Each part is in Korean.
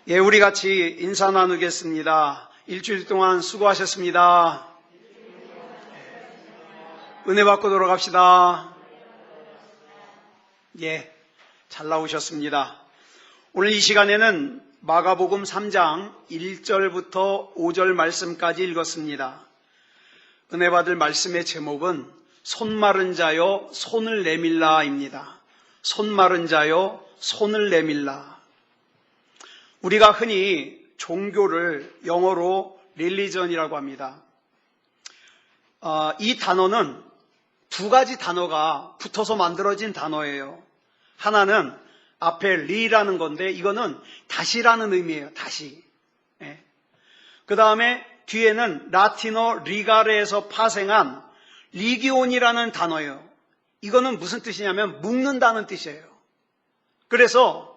예, 우리 같이 인사 나누겠습니다. 일주일 동안 수고하셨습니다. 은혜 받고 돌아갑시다. 예, 잘 나오셨습니다. 오늘 이 시간에는 마가복음 3장 1절부터 5절 말씀까지 읽었습니다. 은혜 받을 말씀의 제목은 손 마른 자여 손을 내밀라입니다. 손 마른 자여 손을 내밀라. 우리가 흔히 종교를 영어로 religion이라고 합니다. 이 단어는 두 가지 단어가 붙어서 만들어진 단어예요. 하나는 앞에 리라는 건데 이거는 다시라는 의미예요. 다시. 예. 그 다음에 뒤에는 라틴어 리가레에서 파생한 리기온이라는 단어예요. 이거는 무슨 뜻이냐면 묶는다는 뜻이에요. 그래서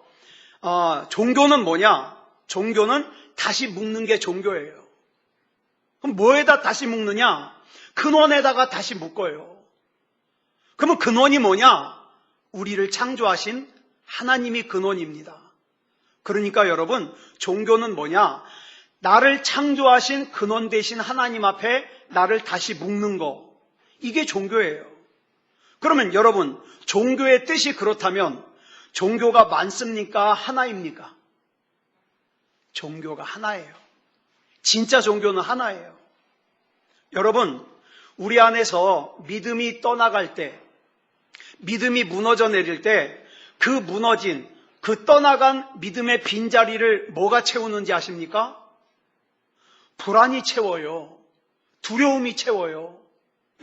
종교는 뭐냐? 종교는 다시 묶는 게 종교예요. 그럼 뭐에다 다시 묶느냐? 근원에다가 다시 묶어요. 그러면 근원이 뭐냐? 우리를 창조하신 하나님이 근원입니다. 그러니까 여러분, 종교는 뭐냐? 나를 창조하신 근원 되신 하나님 앞에 나를 다시 묶는 거. 이게 종교예요. 그러면 여러분, 종교의 뜻이 그렇다면 종교가 많습니까? 하나입니까? 종교가 하나예요. 진짜 종교는 하나예요. 여러분, 우리 안에서 믿음이 떠나갈 때, 믿음이 무너져 내릴 때, 그 무너진, 그 떠나간 믿음의 빈자리를 뭐가 채우는지 아십니까? 불안이 채워요. 두려움이 채워요.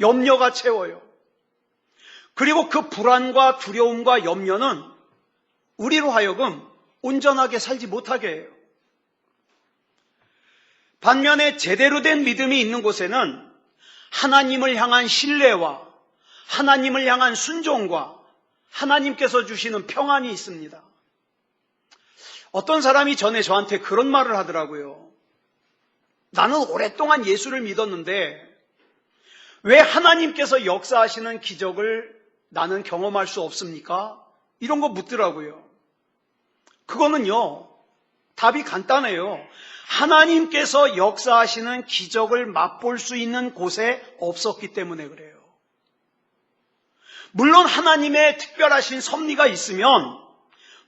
염려가 채워요. 그리고 그 불안과 두려움과 염려는 우리로 하여금 온전하게 살지 못하게 해요. 반면에 제대로 된 믿음이 있는 곳에는 하나님을 향한 신뢰와 하나님을 향한 순종과 하나님께서 주시는 평안이 있습니다. 어떤 사람이 전에 저한테 그런 말을 하더라고요. 나는 오랫동안 예수를 믿었는데 왜 하나님께서 역사하시는 기적을 나는 경험할 수 없습니까? 이런 거 묻더라고요. 그거는요, 답이 간단해요. 하나님께서 역사하시는 기적을 맛볼 수 있는 곳에 없었기 때문에 그래요. 물론 하나님의 특별하신 섭리가 있으면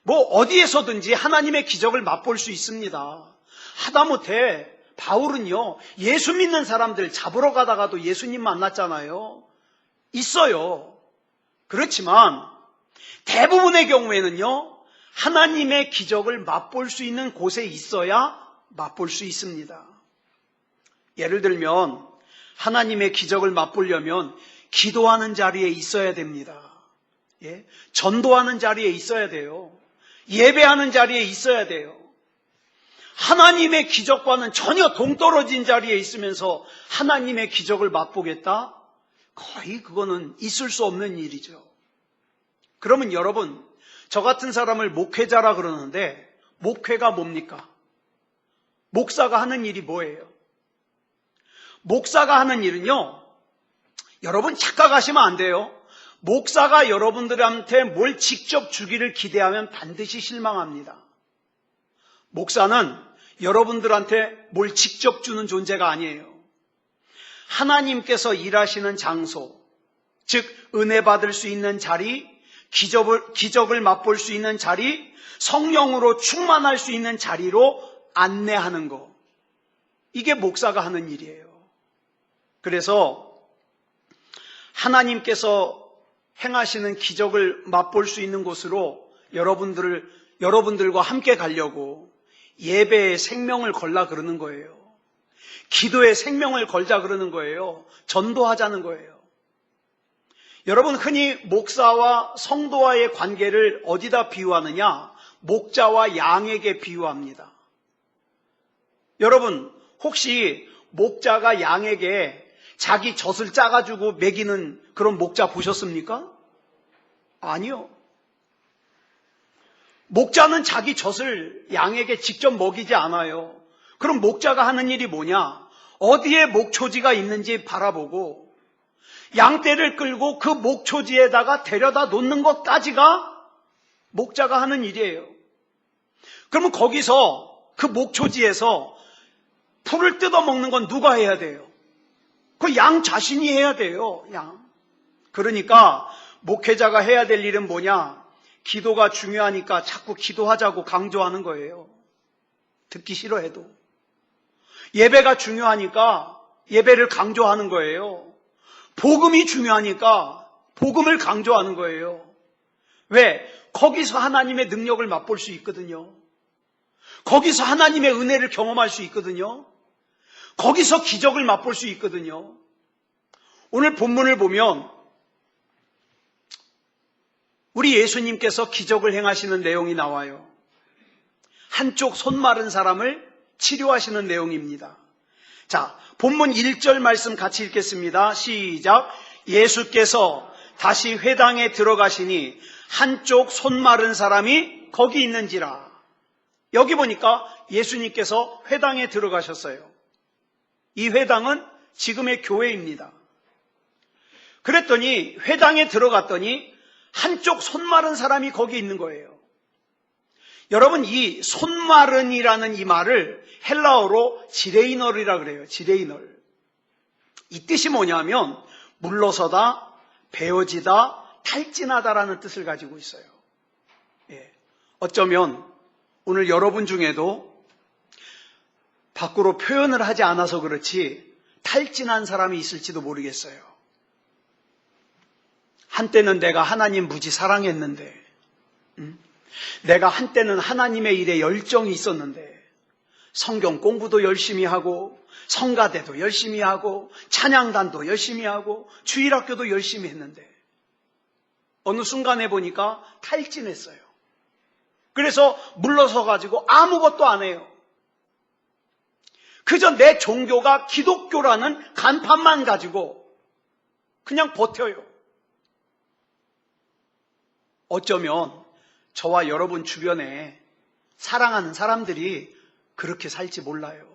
뭐 어디에서든지 하나님의 기적을 맛볼 수 있습니다. 하다못해 바울은요, 예수 믿는 사람들 잡으러 가다가도 예수님 만났잖아요. 있어요. 그렇지만 대부분의 경우에는요, 하나님의 기적을 맛볼 수 있는 곳에 있어야 맛볼 수 있습니다. 예를 들면 하나님의 기적을 맛보려면 기도하는 자리에 있어야 됩니다. 예? 전도하는 자리에 있어야 돼요. 예배하는 자리에 있어야 돼요. 하나님의 기적과는 전혀 동떨어진 자리에 있으면서 하나님의 기적을 맛보겠다? 거의 그거는 있을 수 없는 일이죠. 그러면 여러분, 저 같은 사람을 목회자라 그러는데 목회가 뭡니까? 목사가 하는 일이 뭐예요? 목사가 하는 일은요, 여러분 착각하시면 안 돼요. 목사가 여러분들한테 뭘 직접 주기를 기대하면 반드시 실망합니다. 목사는 여러분들한테 뭘 직접 주는 존재가 아니에요. 하나님께서 일하시는 장소, 즉 은혜 받을 수 있는 자리, 기적을 맛볼 수 있는 자리, 성령으로 충만할 수 있는 자리로 안내하는 거. 이게 목사가 하는 일이에요. 그래서 하나님께서 행하시는 기적을 맛볼 수 있는 곳으로 여러분들과 함께 가려고 예배에 생명을 걸라 그러는 거예요. 기도에 생명을 걸자 그러는 거예요. 전도하자는 거예요. 여러분, 흔히 목사와 성도와의 관계를 어디다 비유하느냐? 목자와 양에게 비유합니다. 여러분, 혹시 목자가 양에게 자기 젖을 짜가지고 먹이는 그런 목자 보셨습니까? 아니요. 목자는 자기 젖을 양에게 직접 먹이지 않아요. 그럼 목자가 하는 일이 뭐냐? 어디에 목초지가 있는지 바라보고 양떼를 끌고 그 목초지에다가 데려다 놓는 것까지가 목자가 하는 일이에요. 그러면 거기서 그 목초지에서 풀을 뜯어먹는 건 누가 해야 돼요? 그 양 자신이 해야 돼요. 양. 그러니까 목회자가 해야 될 일은 뭐냐? 기도가 중요하니까 자꾸 기도하자고 강조하는 거예요. 듣기 싫어해도. 예배가 중요하니까 예배를 강조하는 거예요. 복음이 중요하니까 복음을 강조하는 거예요. 왜? 거기서 하나님의 능력을 맛볼 수 있거든요. 거기서 하나님의 은혜를 경험할 수 있거든요. 거기서 기적을 맛볼 수 있거든요. 오늘 본문을 보면 우리 예수님께서 기적을 행하시는 내용이 나와요. 한쪽 손 마른 사람을 치료하시는 내용입니다. 자, 본문 1절 말씀 같이 읽겠습니다. 시작. 예수께서 다시 회당에 들어가시니 한쪽 손 마른 사람이 거기 있는지라. 여기 보니까 예수님께서 회당에 들어가셨어요. 이 회당은 지금의 교회입니다. 그랬더니 회당에 들어갔더니 한쪽 손 마른 사람이 거기 있는 거예요. 여러분, 이 손 마른이라는 이 말을 헬라어로 지레이널이라 그래요. 지레이널. 이 뜻이 뭐냐면 물러서다, 베어지다, 탈진하다라는 뜻을 가지고 있어요. 예. 어쩌면 오늘 여러분 중에도 밖으로 표현을 하지 않아서 그렇지 탈진한 사람이 있을지도 모르겠어요. 한때는 내가 하나님 무지 사랑했는데, 내가 한때는 하나님의 일에 열정이 있었는데, 성경 공부도 열심히 하고, 성가대도 열심히 하고, 찬양단도 열심히 하고, 주일학교도 열심히 했는데, 어느 순간에 보니까 탈진했어요. 그래서 물러서 가지고 아무것도 안 해요. 그저 내 종교가 기독교라는 간판만 가지고 그냥 버텨요. 어쩌면 저와 여러분 주변에 사랑하는 사람들이 그렇게 살지 몰라요.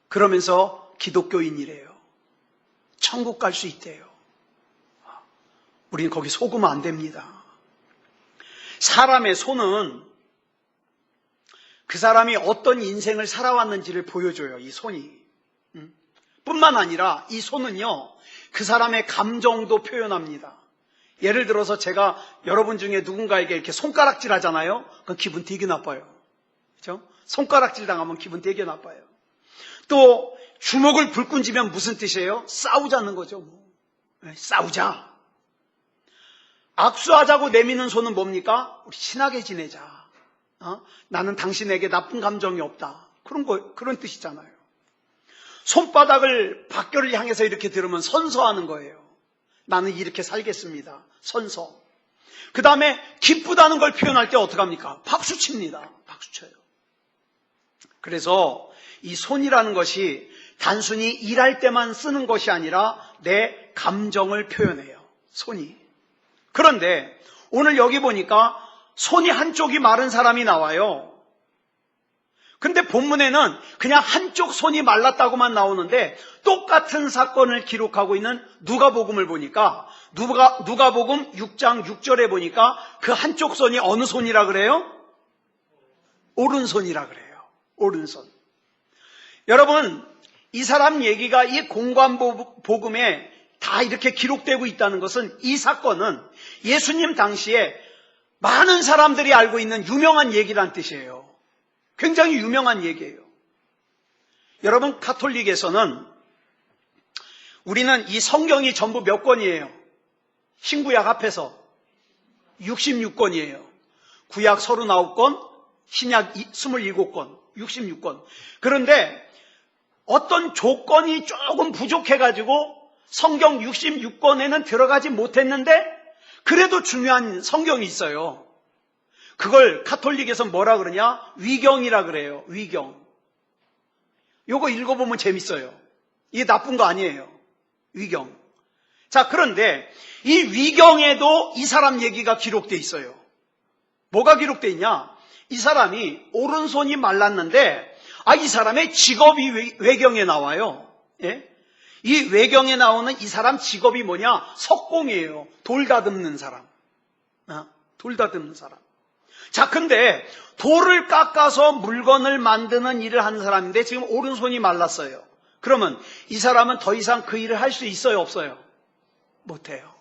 그러면서 기독교인이래요. 천국 갈 수 있대요. 우린 거기 속으면 안 됩니다. 사람의 손은 그 사람이 어떤 인생을 살아왔는지를 보여줘요. 이 손이. 뿐만 아니라 이 손은요, 그 사람의 감정도 표현합니다. 예를 들어서 제가 여러분 중에 누군가에게 이렇게 손가락질 하잖아요. 그럼 기분 되게 나빠요. 그렇죠? 손가락질 당하면 기분 되게 나빠요. 또 주먹을 불끈 쥐면 무슨 뜻이에요? 싸우자는 거죠. 뭐. 싸우자. 악수하자고 내미는 손은 뭡니까? 우리 친하게 지내자. 나는 당신에게 나쁜 감정이 없다. 그런 뜻이잖아요. 손바닥을 밖을 향해서 이렇게 들으면 선서하는 거예요. 나는 이렇게 살겠습니다. 선서. 그 다음에 기쁘다는 걸 표현할 때 어떻게 합니까? 박수 칩니다. 박수 쳐요. 그래서 이 손이라는 것이 단순히 일할 때만 쓰는 것이 아니라 내 감정을 표현해요. 손이. 그런데 오늘 여기 보니까 손이 한쪽이 마른 사람이 나와요. 근데 본문에는 그냥 한쪽 손이 말랐다고만 나오는데 똑같은 사건을 기록하고 있는 누가복음을 보니까 누가복음 6장 6절에 보니까 그 한쪽 손이 어느 손이라 그래요? 오른손이라 그래요. 오른손. 여러분, 이 사람 얘기가 이 공관복음에 다 이렇게 기록되고 있다는 것은, 이 사건은 예수님 당시에 많은 사람들이 알고 있는 유명한 얘기란 뜻이에요. 굉장히 유명한 얘기예요. 여러분, 가톨릭에서는 우리는 이 성경이 전부 몇 권이에요? 신구약 합해서 66권이에요. 구약 39권, 신약 27권, 66권. 그런데 어떤 조건이 조금 부족해가지고 성경 66권에는 들어가지 못했는데 그래도 중요한 성경이 있어요. 그걸 가톨릭에서 뭐라 그러냐? 위경이라 그래요. 위경. 요거 읽어보면 재밌어요. 이게 나쁜 거 아니에요. 위경. 자, 그런데 이 위경에도 이 사람 얘기가 기록돼 있어요. 뭐가 기록돼 있냐? 이 사람이 오른손이 말랐는데 이 사람의 직업이 외경에 나와요. 예? 이 외경에 나오는 이 사람 직업이 뭐냐? 석공이에요. 돌 다듬는 사람. 돌 다듬는 사람. 자, 근데 돌을 깎아서 물건을 만드는 일을 하는 사람인데 지금 오른손이 말랐어요. 그러면 이 사람은 더 이상 그 일을 할 수 있어요, 없어요? 못해요.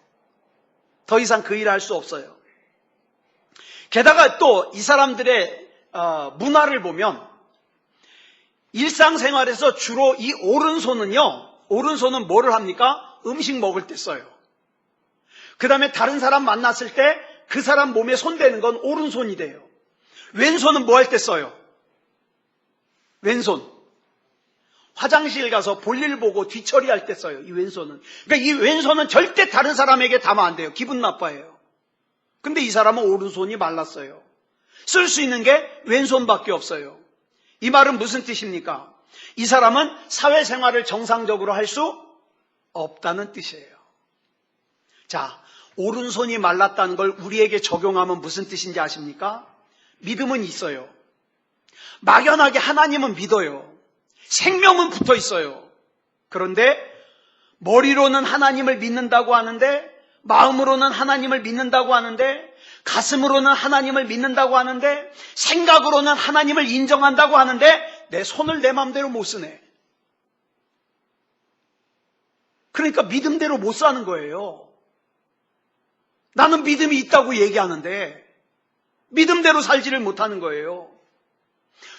더 이상 그 일을 할 수 없어요. 게다가 또 이 사람들의 문화를 보면 일상생활에서 주로 이 오른손은 뭐를 합니까? 음식 먹을 때 써요. 그 다음에 다른 사람 만났을 때 그 사람 몸에 손대는 건 오른손이 돼요. 왼손은 뭐 할 때 써요? 왼손. 화장실 가서 볼일 보고 뒤처리할 때 써요. 이 왼손은. 그러니까 이 왼손은 절대 다른 사람에게 닿으면 안 돼요. 기분 나빠요. 근데 이 사람은 오른손이 말랐어요. 쓸 수 있는 게 왼손밖에 없어요. 이 말은 무슨 뜻입니까? 이 사람은 사회생활을 정상적으로 할 수 없다는 뜻이에요. 자, 오른손이 말랐다는 걸 우리에게 적용하면 무슨 뜻인지 아십니까? 믿음은 있어요. 막연하게 하나님은 믿어요. 생명은 붙어 있어요. 그런데 머리로는 하나님을 믿는다고 하는데, 마음으로는 하나님을 믿는다고 하는데, 가슴으로는 하나님을 믿는다고 하는데, 생각으로는 하나님을 인정한다고 하는데 내 손을 내 마음대로 못 쓰네. 그러니까 믿음대로 못 사는 거예요. 나는 믿음이 있다고 얘기하는데 믿음대로 살지를 못하는 거예요.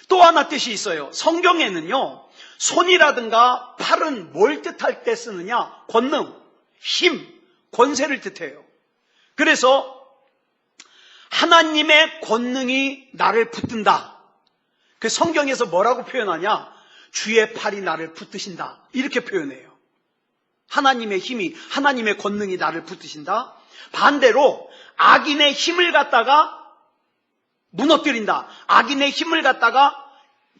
또 하나 뜻이 있어요. 성경에는요, 손이라든가 팔은 뭘 뜻할 때 쓰느냐? 권능, 힘, 권세를 뜻해요. 그래서 하나님의 권능이 나를 붙든다. 그 성경에서 뭐라고 표현하냐? 주의 팔이 나를 붙드신다. 이렇게 표현해요. 하나님의 힘이, 하나님의 권능이 나를 붙드신다. 반대로 악인의 힘을 갖다가 무너뜨린다. 악인의 힘을 갖다가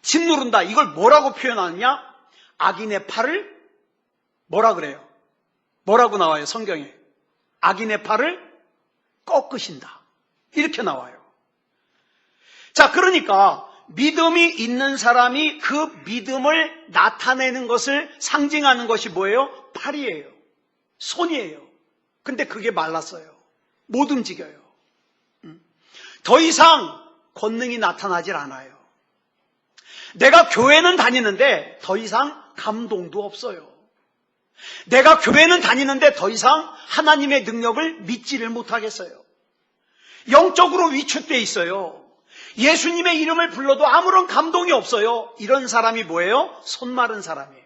짓누른다. 이걸 뭐라고 표현하느냐? 악인의 팔을 뭐라 그래요? 뭐라고 나와요, 성경에? 악인의 팔을 꺾으신다. 이렇게 나와요. 자, 그러니까 믿음이 있는 사람이 그 믿음을 나타내는 것을 상징하는 것이 뭐예요? 팔이에요. 손이에요. 근데 그게 말랐어요. 못 움직여요. 더 이상 권능이 나타나질 않아요. 내가 교회는 다니는데 더 이상 감동도 없어요. 내가 교회는 다니는데 더 이상 하나님의 능력을 믿지를 못하겠어요. 영적으로 위축되어 있어요. 예수님의 이름을 불러도 아무런 감동이 없어요. 이런 사람이 뭐예요? 손 마른 사람이에요.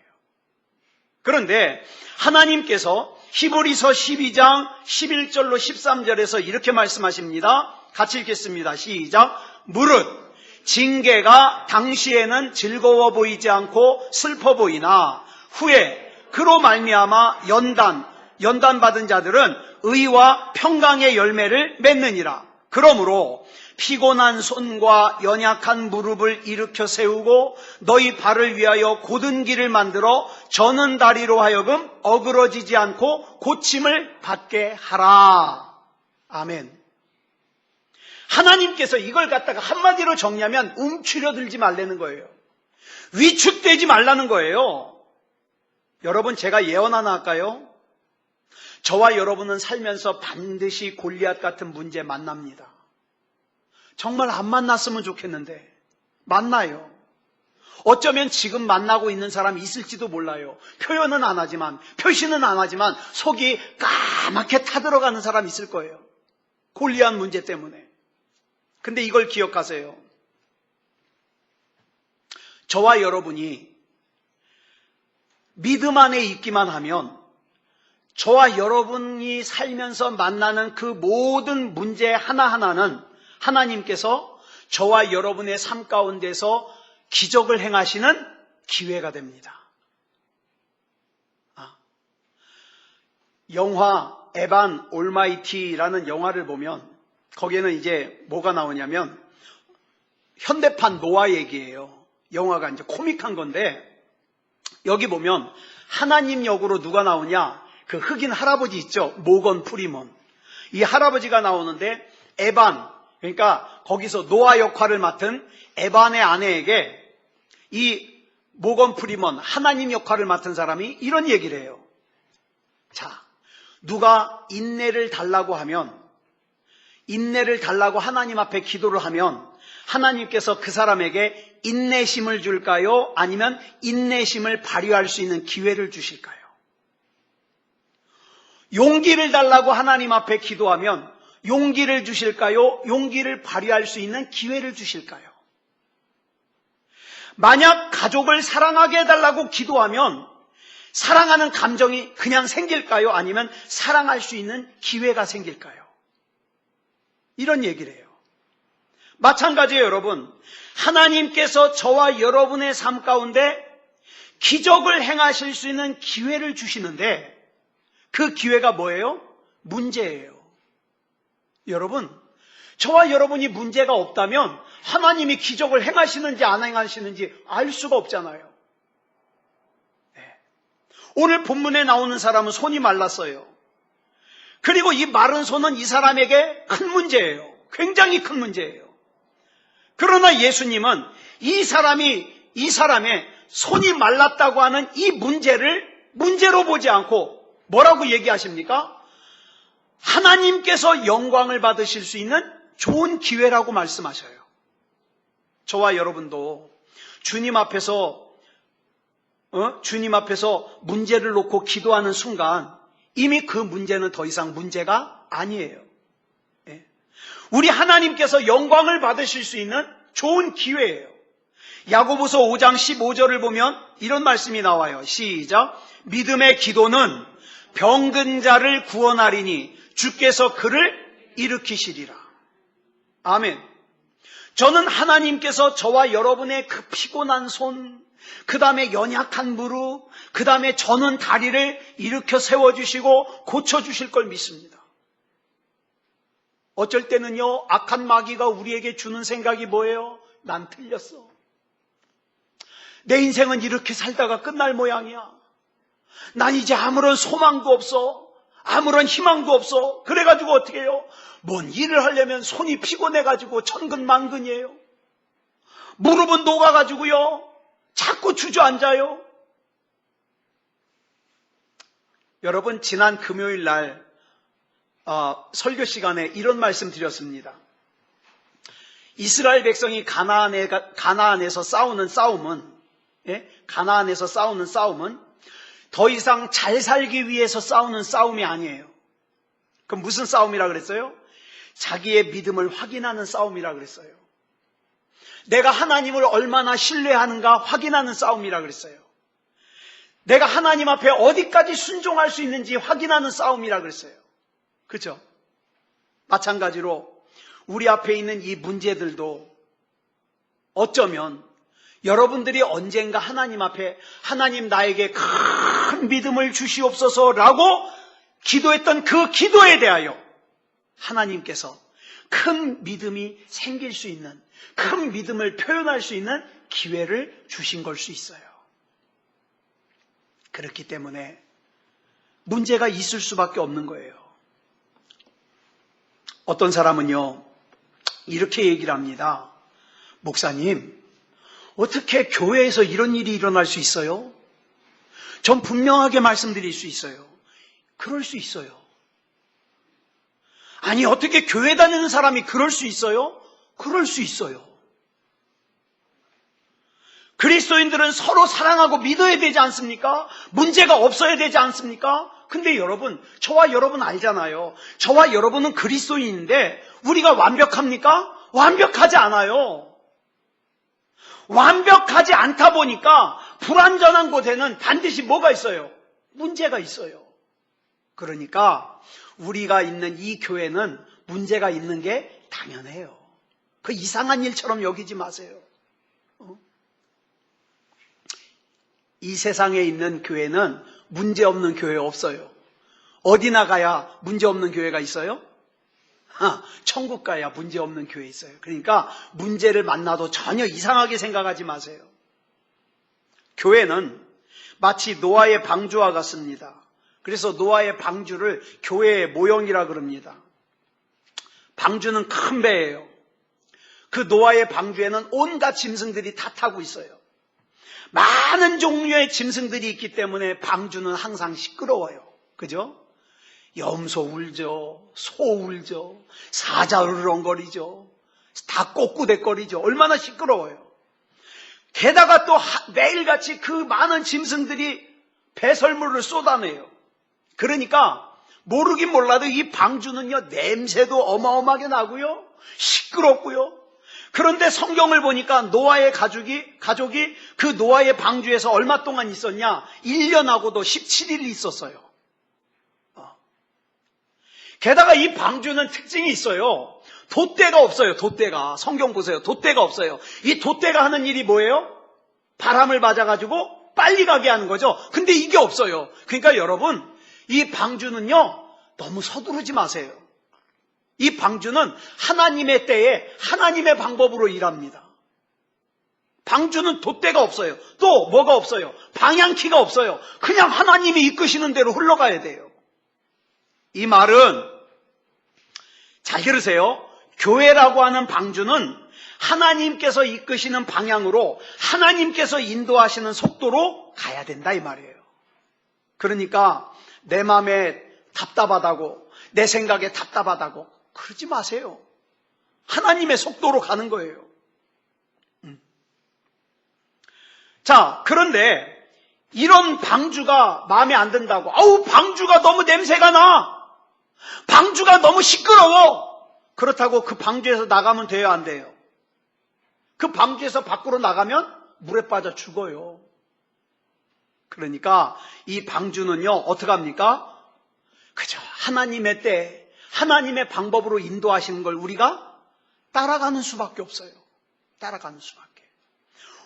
그런데 하나님께서 히브리서 12장 11절로 13절에서 이렇게 말씀하십니다. 같이 읽겠습니다. 시작. 무릇 징계가 당시에는 즐거워 보이지 않고 슬퍼 보이나 후에 그로 말미암아 연단 받은 자들은 의와 평강의 열매를 맺느니라. 그러므로 피곤한 손과 연약한 무릎을 일으켜 세우고 너희 발을 위하여 곧은 길을 만들어 저는 다리로 하여금 어그러지지 않고 고침을 받게 하라. 아멘. 하나님께서 이걸 갖다가 한마디로 정리하면 움츠려들지 말라는 거예요. 위축되지 말라는 거예요. 여러분, 제가 예언 하나 할까요? 저와 여러분은 살면서 반드시 골리앗 같은 문제 만납니다. 정말 안 만났으면 좋겠는데 만나요. 어쩌면 지금 만나고 있는 사람이 있을지도 몰라요. 표현은 안 하지만, 표시는 안 하지만 속이 까맣게 타들어가는 사람이 있을 거예요. 골리앗 문제 때문에. 근데 이걸 기억하세요. 저와 여러분이 믿음 안에 있기만 하면 저와 여러분이 살면서 만나는 그 모든 문제 하나하나는 하나님께서 저와 여러분의 삶 가운데서 기적을 행하시는 기회가 됩니다. 영화 에반 올마이티라는 영화를 보면 거기에는 이제 뭐가 나오냐면 현대판 노아 얘기예요. 영화가 이제 코믹한 건데 여기 보면 하나님 역으로 누가 나오냐? 그 흑인 할아버지 있죠? 모건 프리먼. 이 할아버지가 나오는데 에반, 그러니까 거기서 노아 역할을 맡은 에반의 아내에게 이 모건 프리먼, 하나님 역할을 맡은 사람이 이런 얘기를 해요. 자, 누가 인내를 달라고 하면, 인내를 달라고 하나님 앞에 기도를 하면 하나님께서 그 사람에게 인내심을 줄까요? 아니면 인내심을 발휘할 수 있는 기회를 주실까요? 용기를 달라고 하나님 앞에 기도하면 용기를 주실까요? 용기를 발휘할 수 있는 기회를 주실까요? 만약 가족을 사랑하게 해달라고 기도하면 사랑하는 감정이 그냥 생길까요? 아니면 사랑할 수 있는 기회가 생길까요? 이런 얘기를 해요. 마찬가지예요, 여러분. 하나님께서 저와 여러분의 삶 가운데 기적을 행하실 수 있는 기회를 주시는데 그 기회가 뭐예요? 문제예요. 여러분, 저와 여러분이 문제가 없다면 하나님이 기적을 행하시는지 안 행하시는지 알 수가 없잖아요. 네. 오늘 본문에 나오는 사람은 손이 말랐어요. 그리고 이 마른 손은 이 사람에게 큰 문제예요. 굉장히 큰 문제예요. 그러나 예수님은 이 사람의 손이 말랐다고 하는 이 문제를 문제로 보지 않고 뭐라고 얘기하십니까? 하나님께서 영광을 받으실 수 있는 좋은 기회라고 말씀하셔요. 저와 여러분도 주님 앞에서 문제를 놓고 기도하는 순간 이미 그 문제는 더 이상 문제가 아니에요. 우리 하나님께서 영광을 받으실 수 있는 좋은 기회예요. 야고보서 5장 15절을 보면 이런 말씀이 나와요. 시작. 믿음의 기도는 병든 자를 구원하리니 주께서 그를 일으키시리라. 아멘. 저는 하나님께서 저와 여러분의 그 피곤한 손, 그 다음에 연약한 무릎, 그 다음에 저는 다리를 일으켜 세워주시고 고쳐주실 걸 믿습니다. 어쩔 때는요, 악한 마귀가 우리에게 주는 생각이 뭐예요? 난 틀렸어. 내 인생은 이렇게 살다가 끝날 모양이야. 난 이제 아무런 소망도 없어. 아무런 희망도 없어. 그래가지고 어떻게 해요? 뭔 일을 하려면 손이 피곤해가지고 천근만근이에요. 무릎은 녹아가지고요. 자꾸 주저앉아요. 여러분, 지난 금요일 날 설교 시간에 이런 말씀 드렸습니다. 이스라엘 백성이 가나안에서 싸우는 싸움은 더 이상 잘 살기 위해서 싸우는 싸움이 아니에요. 그럼 무슨 싸움이라 그랬어요? 자기의 믿음을 확인하는 싸움이라 그랬어요. 내가 하나님을 얼마나 신뢰하는가 확인하는 싸움이라 그랬어요. 내가 하나님 앞에 어디까지 순종할 수 있는지 확인하는 싸움이라 그랬어요. 그렇죠? 마찬가지로 우리 앞에 있는 이 문제들도 어쩌면 여러분들이 언젠가 하나님 앞에 하나님 나에게 큰 믿음을 주시옵소서라고 기도했던 그 기도에 대하여 하나님께서 큰 믿음이 생길 수 있는, 큰 믿음을 표현할 수 있는 기회를 주신 걸 수 있어요. 그렇기 때문에 문제가 있을 수밖에 없는 거예요. 어떤 사람은요, 이렇게 얘기를 합니다. 목사님, 어떻게 교회에서 이런 일이 일어날 수 있어요? 전 분명하게 말씀드릴 수 있어요. 그럴 수 있어요. 아니, 어떻게 교회 다니는 사람이 그럴 수 있어요? 그럴 수 있어요. 그리스도인들은 서로 사랑하고 믿어야 되지 않습니까? 문제가 없어야 되지 않습니까? 근데 여러분, 저와 여러분 알잖아요. 저와 여러분은 그리스도인인데 우리가 완벽합니까? 완벽하지 않아요. 완벽하지 않다 보니까 불완전한 곳에는 반드시 뭐가 있어요? 문제가 있어요. 그러니까 우리가 있는 이 교회는 문제가 있는 게 당연해요. 그 이상한 일처럼 여기지 마세요. 이 세상에 있는 교회는 문제 없는 교회 없어요. 어디 나가야 문제 없는 교회가 있어요? 천국 가야 문제 없는 교회 있어요. 그러니까 문제를 만나도 전혀 이상하게 생각하지 마세요. 교회는 마치 노아의 방주와 같습니다. 그래서 노아의 방주를 교회의 모형이라 그럽니다. 방주는 큰 배예요. 그 노아의 방주에는 온갖 짐승들이 다 타고 있어요. 많은 종류의 짐승들이 있기 때문에 방주는 항상 시끄러워요. 그죠? 염소 울죠. 소 울죠. 사자 으르렁거리죠. 다 꼬꾸대거리죠. 얼마나 시끄러워요. 게다가 또 매일같이 그 많은 짐승들이 배설물을 쏟아내요. 그러니까 모르긴 몰라도 이 방주는요, 냄새도 어마어마하게 나고요, 시끄럽고요. 그런데 성경을 보니까 노아의 가족이 그 노아의 방주에서 얼마 동안 있었냐? 1년하고도 17일 있었어요. 게다가 이 방주는 특징이 있어요. 돛대가 없어요. 돛대가. 성경 보세요. 돛대가 없어요. 이 돛대가 하는 일이 뭐예요? 바람을 맞아가지고 빨리 가게 하는 거죠. 근데 이게 없어요. 그러니까 여러분, 이 방주는요, 너무 서두르지 마세요. 이 방주는 하나님의 때에 하나님의 방법으로 일합니다. 방주는 돛대가 없어요. 또 뭐가 없어요? 방향키가 없어요. 그냥 하나님이 이끄시는 대로 흘러가야 돼요. 이 말은 잘 들으세요. 교회라고 하는 방주는 하나님께서 이끄시는 방향으로 하나님께서 인도하시는 속도로 가야 된다 이 말이에요. 그러니까 내 마음에 답답하다고, 내 생각에 답답하다고 그러지 마세요. 하나님의 속도로 가는 거예요. 자, 그런데 이런 방주가 마음에 안 든다고, 아우 방주가 너무 냄새가 나, 방주가 너무 시끄러워, 그렇다고 그 방주에서 나가면 돼요, 안 돼요? 그 방주에서 밖으로 나가면 물에 빠져 죽어요. 그러니까 이 방주는요, 어떡합니까? 그저 하나님의 때, 하나님의 방법으로 인도하시는 걸 우리가 따라가는 수밖에 없어요. 따라가는 수밖에.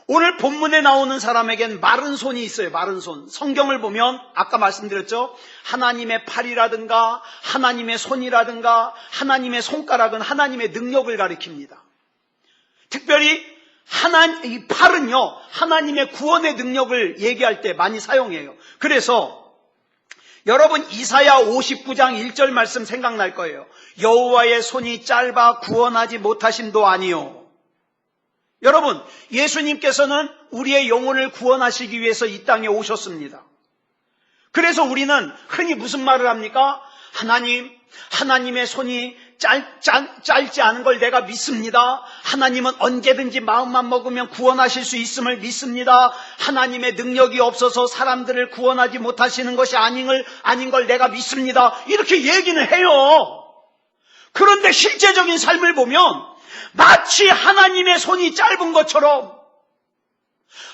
오늘 본문에 나오는 사람에겐 마른 손이 있어요. 마른 손. 성경을 보면 아까 말씀드렸죠. 하나님의 팔이라든가 하나님의 손이라든가 하나님의 손가락은 하나님의 능력을 가리킵니다. 특별히 이 팔은요, 하나님의 구원의 능력을 얘기할 때 많이 사용해요. 그래서 여러분 이사야 59장 1절 말씀 생각날 거예요. 여호와의 손이 짧아 구원하지 못하심도 아니요. 여러분, 예수님께서는 우리의 영혼을 구원하시기 위해서 이 땅에 오셨습니다. 그래서 우리는 흔히 무슨 말을 합니까? 하나님의 손이 짧지 않은 걸 내가 믿습니다. 하나님은 언제든지 마음만 먹으면 구원하실 수 있음을 믿습니다. 하나님의 능력이 없어서 사람들을 구원하지 못하시는 것이 아닌 걸 내가 믿습니다. 이렇게 얘기는 해요. 그런데 실제적인 삶을 보면 마치 하나님의 손이 짧은 것처럼,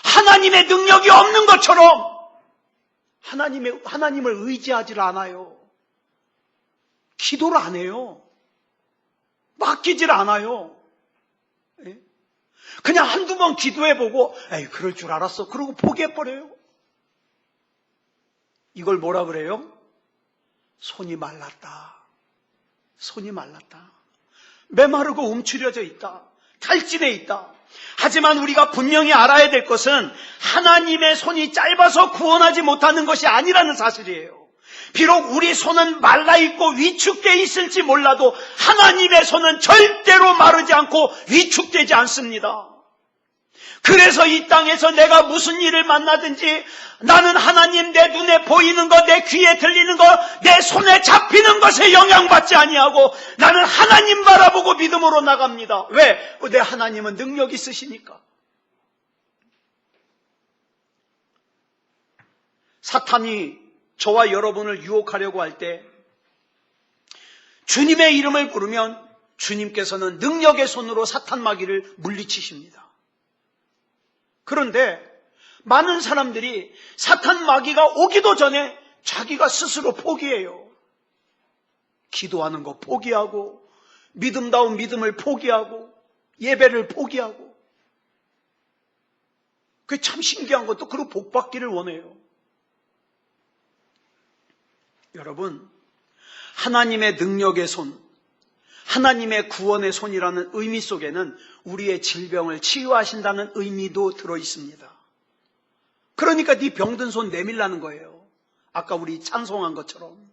하나님의 능력이 없는 것처럼 하나님을 의지하지 않아요. 기도를 안 해요. 맡기질 않아요. 그냥 한두 번 기도해보고 에이 그럴 줄 알았어 그러고 포기해버려요. 이걸 뭐라 그래요? 손이 말랐다. 손이 말랐다. 메마르고 움츠려져 있다. 탈진해 있다. 하지만 우리가 분명히 알아야 될 것은 하나님의 손이 짧아서 구원하지 못하는 것이 아니라는 사실이에요. 비록 우리 손은 말라있고 위축되어 있을지 몰라도 하나님의 손은 절대로 마르지 않고 위축되지 않습니다. 그래서 이 땅에서 내가 무슨 일을 만나든지 나는 하나님 내 눈에 보이는 것, 내 귀에 들리는 것, 내 손에 잡히는 것에 영향받지 아니하고 나는 하나님 바라보고 믿음으로 나갑니다. 왜? 내 하나님은 능력 있으시니까. 사탄이 저와 여러분을 유혹하려고 할 때 주님의 이름을 부르면 주님께서는 능력의 손으로 사탄 마귀를 물리치십니다. 그런데 많은 사람들이 사탄 마귀가 오기도 전에 자기가 스스로 포기해요. 기도하는 거 포기하고 믿음다운 믿음을 포기하고 예배를 포기하고. 그게 참 신기한 것도 그리고 복받기를 원해요. 여러분, 하나님의 능력의 손, 하나님의 구원의 손이라는 의미 속에는 우리의 질병을 치유하신다는 의미도 들어있습니다. 그러니까 네 병든 손 내밀라는 거예요. 아까 우리 찬송한 것처럼.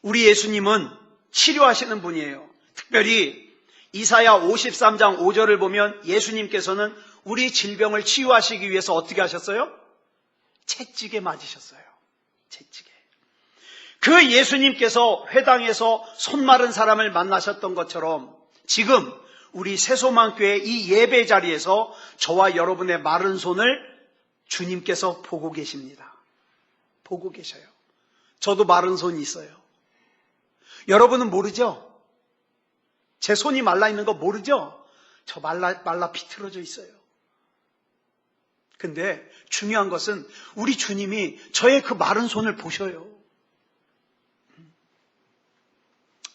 우리 예수님은 치료하시는 분이에요. 특별히 이사야 53장 5절을 보면 예수님께서는 우리 질병을 치유하시기 위해서 어떻게 하셨어요? 채찍에 맞으셨어요. 채찍에. 그 예수님께서 회당에서 손 마른 사람을 만나셨던 것처럼 지금 우리 새소망교회 이 예배 자리에서 저와 여러분의 마른 손을 주님께서 보고 계십니다. 보고 계셔요. 저도 마른 손이 있어요. 여러분은 모르죠? 제 손이 말라 있는 거 모르죠? 저 말라 비틀어져 있어요. 근데 중요한 것은 우리 주님이 저의 그 마른 손을 보셔요.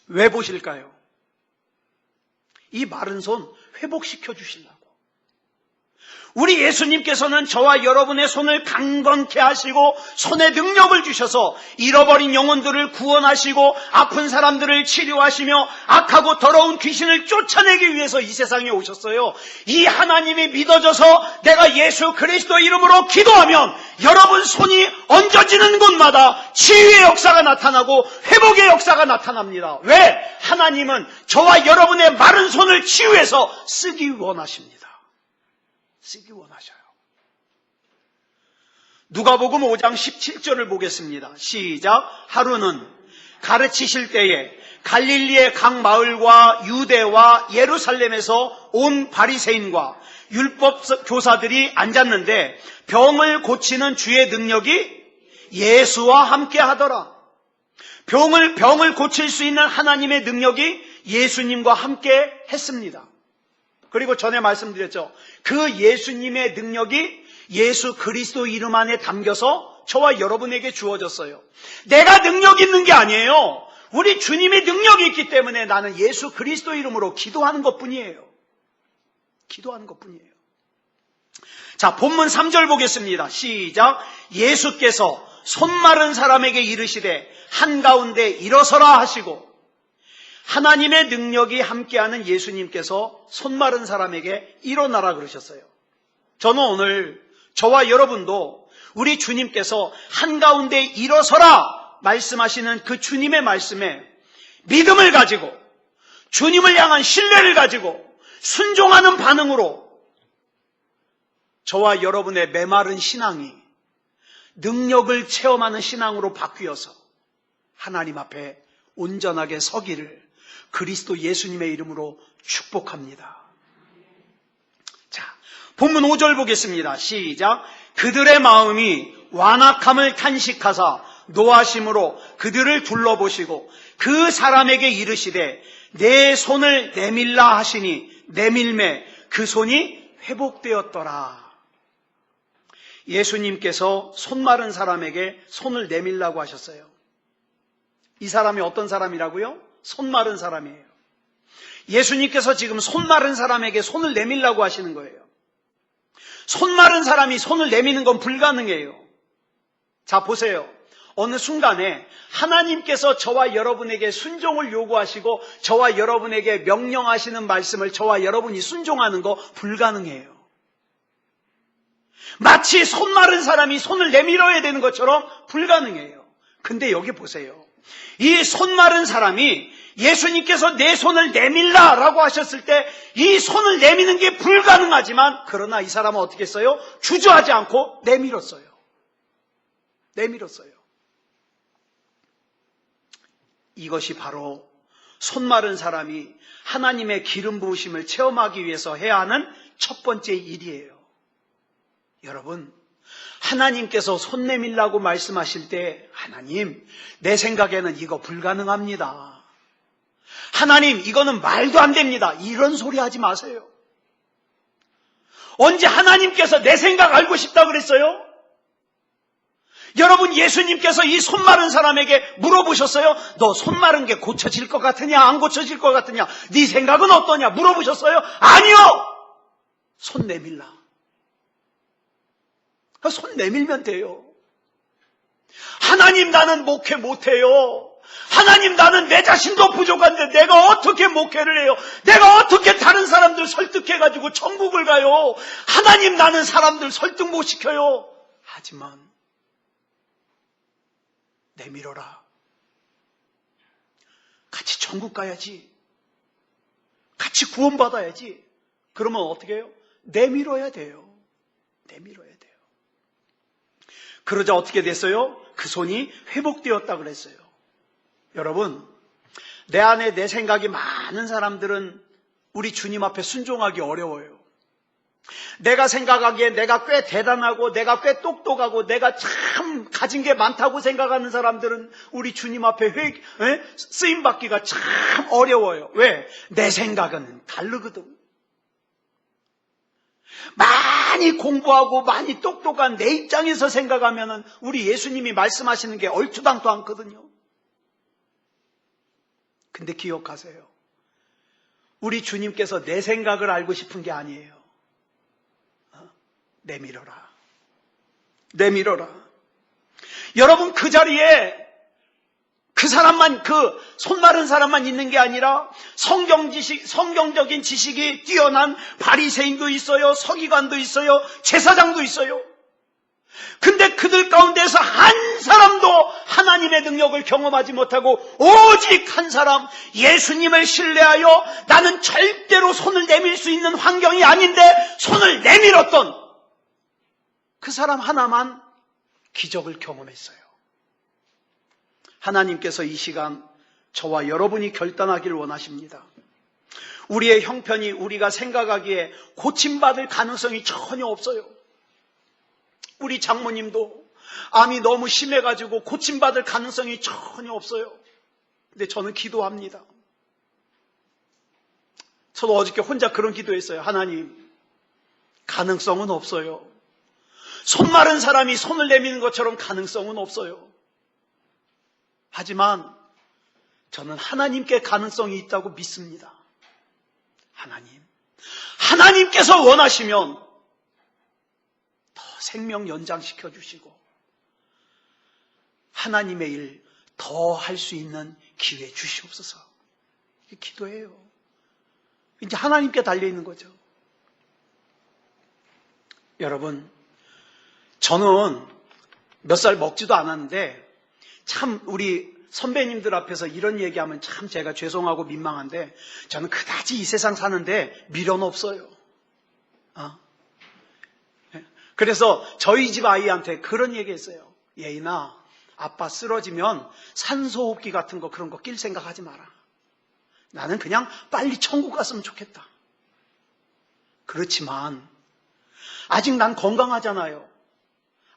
왜 보실까요? 이 마른 손 회복시켜 주시려고. 우리 예수님께서는 저와 여러분의 손을 강건케 하시고 손에 능력을 주셔서 잃어버린 영혼들을 구원하시고 아픈 사람들을 치료하시며 악하고 더러운 귀신을 쫓아내기 위해서 이 세상에 오셨어요. 이 하나님이 믿어져서 내가 예수 그리스도 이름으로 기도하면 여러분 손이 얹어지는 곳마다 치유의 역사가 나타나고 회복의 역사가 나타납니다. 왜? 하나님은 저와 여러분의 마른 손을 치유해서 쓰기 원하십니다. 쓰기 원하셔요. 누가복음 5장 17절을 보겠습니다. 시작. 하루는 가르치실 때에 갈릴리의 각 마을과 유대와 예루살렘에서 온 바리새인과 율법 교사들이 앉았는데 병을 고치는 주의 능력이 예수와 함께 하더라. 병을 고칠 수 있는 하나님의 능력이 예수님과 함께 했습니다. 그리고 전에 말씀드렸죠. 그 예수님의 능력이 예수 그리스도 이름 안에 담겨서 저와 여러분에게 주어졌어요. 내가 능력 있는 게 아니에요. 우리 주님의 능력이 있기 때문에 나는 예수 그리스도 이름으로 기도하는 것뿐이에요. 기도하는 것뿐이에요. 자, 본문 3절 보겠습니다. 시작. 예수께서 손 마른 사람에게 이르시되 한가운데 일어서라 하시고, 하나님의 능력이 함께하는 예수님께서 손 마른 사람에게 일어나라 그러셨어요. 저는 오늘 저와 여러분도 우리 주님께서 한가운데 일어서라 말씀하시는 그 주님의 말씀에 믿음을 가지고 주님을 향한 신뢰를 가지고 순종하는 반응으로 저와 여러분의 메마른 신앙이 능력을 체험하는 신앙으로 바뀌어서 하나님 앞에 온전하게 서기를 그리스도 예수님의 이름으로 축복합니다. 자, 본문 5절 보겠습니다. 시작. 그들의 마음이 완악함을 탄식하사 노하심으로 그들을 둘러보시고 그 사람에게 이르시되 내 손을 내밀라 하시니 내밀매 그 손이 회복되었더라. 예수님께서 손 마른 사람에게 손을 내밀라고 하셨어요. 이 사람이 어떤 사람이라고요? 손 마른 사람이에요. 예수님께서 지금 손 마른 사람에게 손을 내밀라고 하시는 거예요. 손 마른 사람이 손을 내미는 건 불가능해요. 자, 보세요. 어느 순간에 하나님께서 저와 여러분에게 순종을 요구하시고 저와 여러분에게 명령하시는 말씀을 저와 여러분이 순종하는 거 불가능해요. 마치 손 마른 사람이 손을 내밀어야 되는 것처럼 불가능해요. 근데 여기 보세요. 이 손 마른 사람이 예수님께서 내 손을 내밀라라고 하셨을 때 이 손을 내미는 게 불가능하지만 그러나 이 사람은 어떻게 했어요? 주저하지 않고 내밀었어요. 내밀었어요. 이것이 바로 손 마른 사람이 하나님의 기름 부으심을 체험하기 위해서 해야 하는 첫 번째 일이에요. 여러분, 하나님께서 손 내밀라고 말씀하실 때 하나님, 내 생각에는 이거 불가능합니다. 하나님, 이거는 말도 안 됩니다. 이런 소리 하지 마세요. 언제 하나님께서 내 생각 알고 싶다 그랬어요? 여러분, 예수님께서 이 손 마른 사람에게 물어보셨어요? 너 손 마른 게 고쳐질 것 같으냐? 안 고쳐질 것 같으냐? 네 생각은 어떠냐? 물어보셨어요? 아니요! 손 내밀라. 손 내밀면 돼요. 하나님, 나는 목회 못해요. 하나님, 나는 내 자신도 부족한데 내가 어떻게 목회를 해요? 내가 어떻게 다른 사람들 설득해가지고 천국을 가요? 하나님, 나는 사람들 설득 못 시켜요. 하지만 내밀어라. 같이 천국 가야지. 같이 구원받아야지. 그러면 어떻게 해요? 내밀어야 돼요. 내밀어야 돼요. 그러자 어떻게 됐어요? 그 손이 회복되었다 그랬어요. 여러분, 내 안에 내 생각이 많은 사람들은 우리 주님 앞에 순종하기 어려워요. 내가 생각하기에 내가 꽤 대단하고 내가 꽤 똑똑하고 내가 참 가진 게 많다고 생각하는 사람들은 우리 주님 앞에 쓰임받기가 참 어려워요. 왜? 내 생각은 다르거든. 많이 공부하고 많이 똑똑한 내 입장에서 생각하면 우리 예수님이 말씀하시는 게 얼토당토 않거든요. 근데 기억하세요. 우리 주님께서 내 생각을 알고 싶은 게 아니에요. 내밀어라. 내밀어라. 여러분, 그 자리에 그 사람만, 그 손 마른 사람만 있는 게 아니라 성경적인 지식이 뛰어난 바리새인도 있어요. 서기관도 있어요. 제사장도 있어요. 근데 그들 가운데서 한 사람도 하나님의 능력을 경험하지 못하고 오직 한 사람, 예수님을 신뢰하여 나는 절대로 손을 내밀 수 있는 환경이 아닌데 손을 내밀었던 그 사람 하나만 기적을 경험했어요. 하나님께서 이 시간 저와 여러분이 결단하기를 원하십니다. 우리의 형편이 우리가 생각하기에 고침받을 가능성이 전혀 없어요. 우리 장모님도 암이 너무 심해가지고 고침받을 가능성이 전혀 없어요. 근데 저는 기도합니다. 저도 어저께 혼자 그런 기도했어요. 하나님, 가능성은 없어요. 손 마른 사람이 손을 내미는 것처럼 가능성은 없어요. 하지만 저는 하나님께 가능성이 있다고 믿습니다. 하나님께서 원하시면 더 생명 연장시켜 주시고 하나님의 일 더 할 수 있는 기회 주시옵소서. 기도해요. 이제 하나님께 달려있는 거죠. 여러분, 저는 몇 살 먹지도 않았는데 참 우리 선배님들 앞에서 이런 얘기하면 참 제가 죄송하고 민망한데 저는 그다지 이 세상 사는데 미련 없어요. 그래서 저희 집 아이한테 그런 얘기했어요. 예인아, 아빠 쓰러지면 산소호흡기 같은 거 그런 거 낄 생각하지 마라. 나는 그냥 빨리 천국 갔으면 좋겠다. 그렇지만 아직 난 건강하잖아요.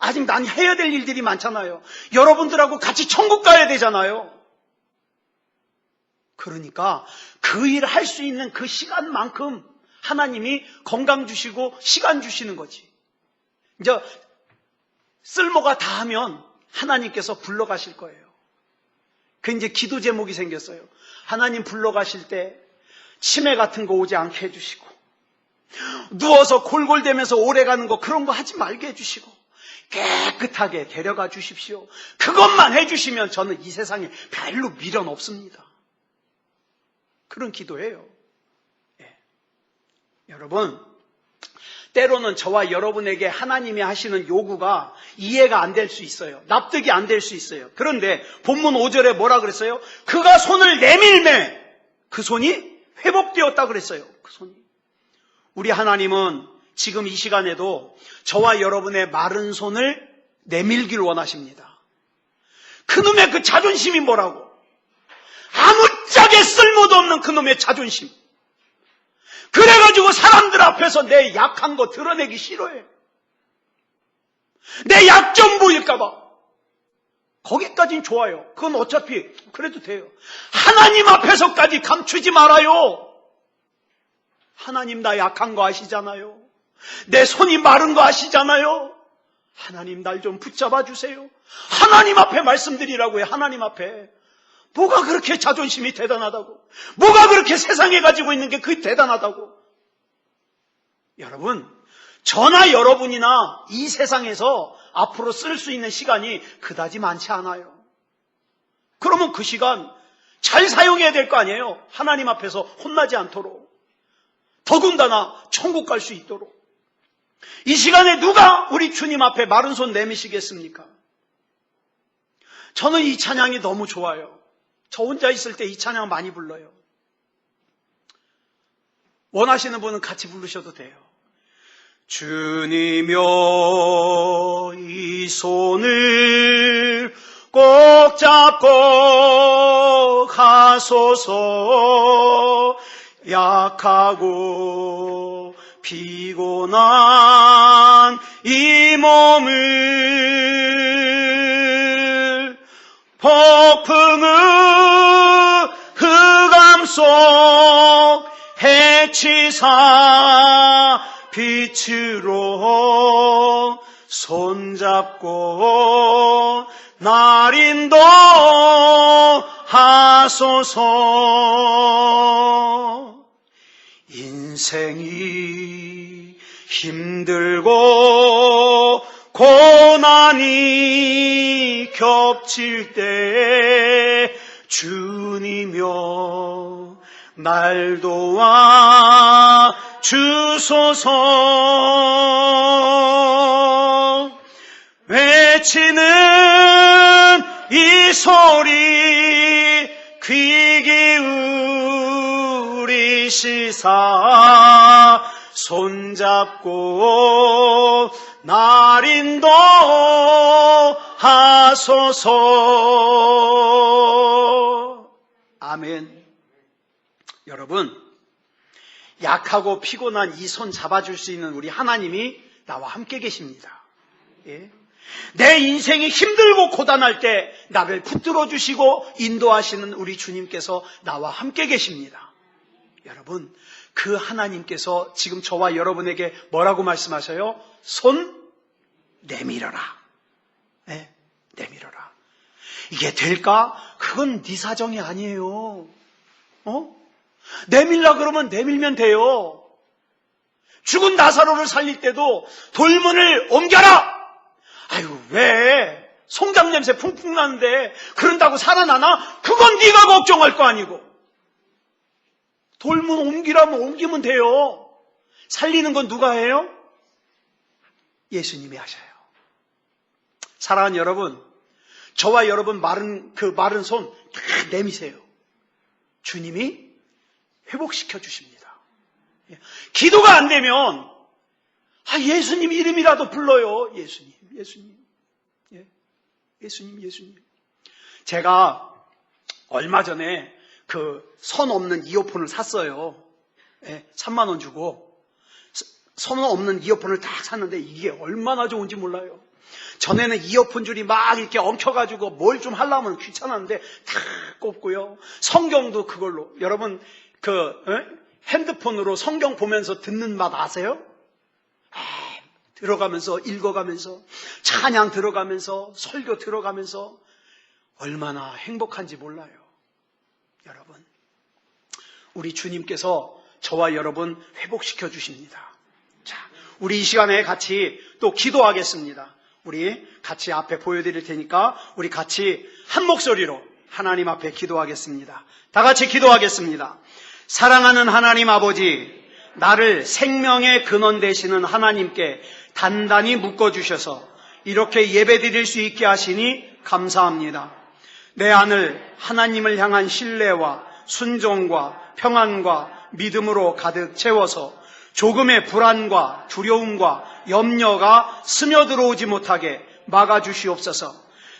아직 난 해야 될 일들이 많잖아요. 여러분들하고 같이 천국 가야 되잖아요. 그러니까 그 일 할 수 있는 그 시간만큼 하나님이 건강 주시고 시간 주시는 거지. 이제 쓸모가 다 하면 하나님께서 불러가실 거예요. 그 이제 기도 제목이 생겼어요. 하나님 불러가실 때 치매 같은 거 오지 않게 해주시고 누워서 골골대면서 오래 가는 거 그런 거 하지 말게 해주시고 깨끗하게 데려가 주십시오. 그것만 해주시면 저는 이 세상에 별로 미련 없습니다. 그런 기도예요. 여러분, 때로는 저와 여러분에게 하나님이 하시는 요구가 이해가 안 될 수 있어요. 납득이 안 될 수 있어요. 그런데 본문 5절에 뭐라 그랬어요? 그가 손을 내밀매 그 손이 회복되었다 그랬어요. 그 손이. 우리 하나님은 지금 이 시간에도 저와 여러분의 마른 손을 내밀길 원하십니다. 그놈의 그 자존심이 뭐라고? 아무짝에 쓸모도 없는 그놈의 자존심. 그래가지고 사람들 앞에서 내 약한 거 드러내기 싫어해. 내 약점 보일까봐. 거기까진 좋아요. 그건 어차피 그래도 돼요. 하나님 앞에서까지 감추지 말아요. 하나님 나 약한 거 아시잖아요. 내 손이 마른 거 아시잖아요. 하나님 날 좀 붙잡아 주세요. 하나님 앞에 말씀드리라고요. 하나님 앞에. 뭐가 그렇게 자존심이 대단하다고? 뭐가 그렇게 세상에 가지고 있는 게 그게 대단하다고? 여러분, 저나 여러분이나 이 세상에서 앞으로 쓸 수 있는 시간이 그다지 많지 않아요. 그러면 그 시간 잘 사용해야 될 거 아니에요? 하나님 앞에서 혼나지 않도록. 더군다나 천국 갈 수 있도록. 이 시간에 누가 우리 주님 앞에 마른 손 내미시겠습니까? 저는 이 찬양이 너무 좋아요. 저 혼자 있을 때 이 찬양 많이 불러요. 원하시는 분은 같이 부르셔도 돼요. 주님여 이 손을 꼭 잡고 가소서 약하고 피곤한 이 몸을 폭풍의 흑암 속 해치사 빛으로 손잡고 날 인도하소서. 인생이 힘들고 고난이 겹칠 때 주님여 날 도와 주소서. 외치는 이 소리 귀 기울이시사 손잡고 날 인도하소서. 아멘. 여러분, 약하고 피곤한 이 손 잡아줄 수 있는 우리 하나님이 나와 함께 계십니다. 예? 내 인생이 힘들고 고단할 때 나를 붙들어 주시고 인도하시는 우리 주님께서 나와 함께 계십니다. 여러분, 그 하나님께서 지금 저와 여러분에게 뭐라고 말씀하셔요? 손 내밀어라. 네, 내밀어라. 이게 될까? 그건 네 사정이 아니에요. 내밀라 그러면 내밀면 돼요. 죽은 나사로를 살릴 때도 돌문을 옮겨라. 아유, 왜? 송장 냄새 풍풍 나는데 그런다고 살아나나? 그건 네가 걱정할 거 아니고. 돌문 옮기라면 옮기면 돼요. 살리는 건 누가 해요? 예수님이 하셔요. 사랑하는 여러분, 저와 여러분 마른 손 다 내미세요. 주님이 회복시켜 주십니다. 기도가 안 되면 예수님 이름이라도 불러요. 예수님. 예. 예수님. 제가 얼마 전에 선 없는 이어폰을 샀어요. 예, 3만 원 주고 선 없는 이어폰을 딱 샀는데 이게 얼마나 좋은지 몰라요. 전에는 이어폰 줄이 막 이렇게 엉켜가지고 뭘 좀 하려면 귀찮았는데 다 꼽고요. 성경도 그걸로. 여러분 핸드폰으로 성경 보면서 듣는 맛 아세요? 들어가면서 읽어가면서 찬양 들어가면서 설교 들어가면서 얼마나 행복한지 몰라요. 여러분, 우리 주님께서 저와 여러분 회복시켜 주십니다. 자, 우리 이 시간에 같이 또 기도하겠습니다. 우리 같이 앞에 보여드릴 테니까 우리 같이 한 목소리로 하나님 앞에 기도하겠습니다. 다 같이 기도하겠습니다. 사랑하는 하나님 아버지, 나를 생명의 근원 되시는 하나님께 단단히 묶어주셔서 이렇게 예배드릴 수 있게 하시니 감사합니다. 내 안을 하나님을 향한 신뢰와 순종과 평안과 믿음으로 가득 채워서 조금의 불안과 두려움과 염려가 스며들어오지 못하게 막아주시옵소서.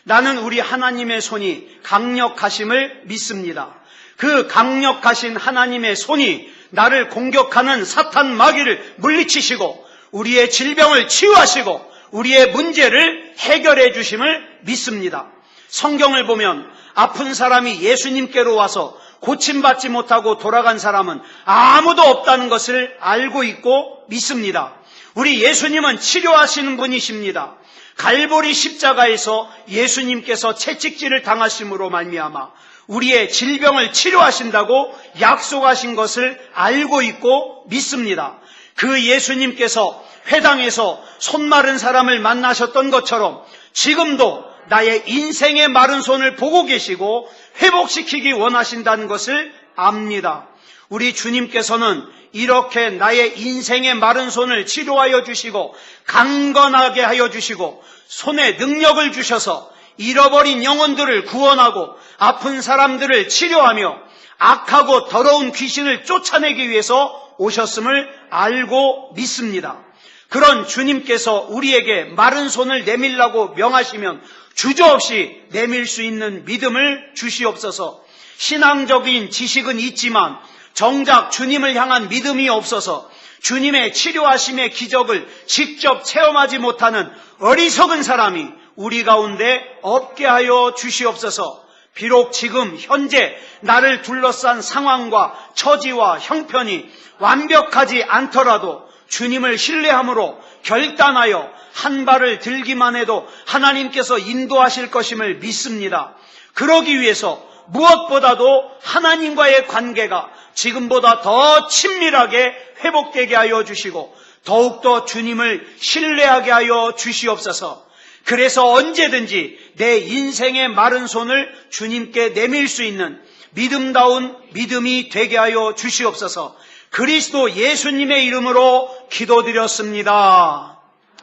나는 우리 하나님의 손이 강력하심을 믿습니다. 그 강력하신 하나님의 손이 나를 공격하는 사탄 마귀를 물리치시고 우리의 질병을 치유하시고 우리의 문제를 해결해 주심을 믿습니다. 성경을 보면 아픈 사람이 예수님께로 와서 고침받지 못하고 돌아간 사람은 아무도 없다는 것을 알고 있고 믿습니다. 우리 예수님은 치료하시는 분이십니다. 갈보리 십자가에서 예수님께서 채찍질을 당하심으로 말미암아 우리의 질병을 치료하신다고 약속하신 것을 알고 있고 믿습니다. 그 예수님께서 회당에서 손 마른 사람을 만나셨던 것처럼 지금도 나의 인생의 마른 손을 보고 계시고 회복시키기 원하신다는 것을 압니다. 우리 주님께서는 이렇게 나의 인생의 마른 손을 치료하여 주시고 강건하게 하여 주시고 손에 능력을 주셔서 잃어버린 영혼들을 구원하고 아픈 사람들을 치료하며 악하고 더러운 귀신을 쫓아내기 위해서 오셨음을 알고 믿습니다. 그런 주님께서 우리에게 마른 손을 내밀라고 명하시면 주저없이 내밀 수 있는 믿음을 주시옵소서. 신앙적인 지식은 있지만 정작 주님을 향한 믿음이 없어서 주님의 치료하심의 기적을 직접 체험하지 못하는 어리석은 사람이 우리 가운데 없게 하여 주시옵소서. 비록 지금 현재 나를 둘러싼 상황과 처지와 형편이 완벽하지 않더라도 주님을 신뢰함으로 결단하여 한 발을 들기만 해도 하나님께서 인도하실 것임을 믿습니다. 그러기 위해서 무엇보다도 하나님과의 관계가 지금보다 더 친밀하게 회복되게 하여 주시고 더욱더 주님을 신뢰하게 하여 주시옵소서. 그래서 언제든지 내 인생의 마른 손을 주님께 내밀 수 있는 믿음다운 믿음이 되게 하여 주시옵소서. 그리스도 예수님의 이름으로 기도드렸습니다.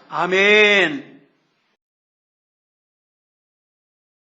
아멘.